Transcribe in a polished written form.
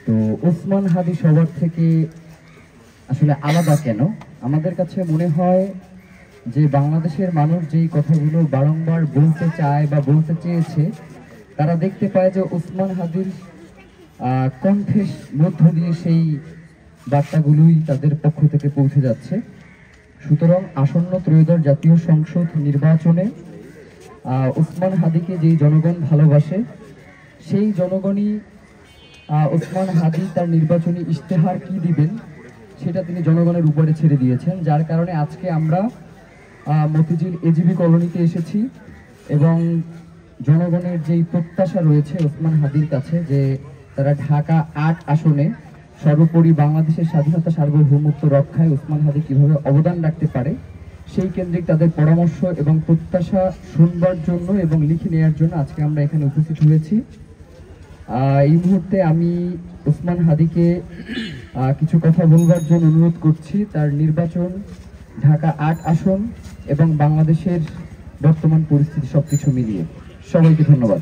তো ওসমান হাদি সবার থেকে আসলে আলাদা কেন? আমাদের কাছে মনে হয় যে বাংলাদেশের মানুষ যেই কথাগুলো বারংবার বলতে চায় বা বলতে চেয়েছে, তারা দেখতে পায় যে ওসমান হাদির কণ্ঠের মধ্য দিয়ে সেই বার্তাগুলোই তাদের পক্ষ থেকে পৌঁছে যাচ্ছে। সুতরাং আসন্ন ত্রয়োদশ জাতীয় সংসদ নির্বাচনে ওসমান হাদিকে যেই জনগণ ভালোবাসে, সেই জনগণই ওসমান হাদি তার নির্বাচনী ইশতেহার কি দিবেন সেটা তিনি জনগণের উপরে ছেড়ে দিয়েছেন। যার কারণে আজকে আমরা মতিঝিল এজিবি কলোনিতে এসেছি এবং জনগণের যেই প্রত্যাশা রয়েছে ওসমান হাদির কাছে যে তারা ঢাকা ৮ আসনে সর্বোপরি বাংলাদেশের স্বাধীনতা সার্বভৌমত্ব রক্ষায় ওসমান হাদি কিভাবে অবদান রাখতে পারে, সেই কেন্দ্রিক তাদের পরামর্শ এবং প্রত্যাশা শুনবার জন্য এবং লিখে নেওয়ার জন্য আজকে আমরা এখানে উপস্থিত হয়েছি। এই মুহূর্তে আমি ওসমান হাদিকে কিছু কথা বলবার জন্য অনুরোধ করছি। তার নির্বাচন, ঢাকা ৮ আসন এবং বাংলাদেশের বর্তমান পরিস্থিতি সবকিছু মিলিয়ে। সবাইকে ধন্যবাদ।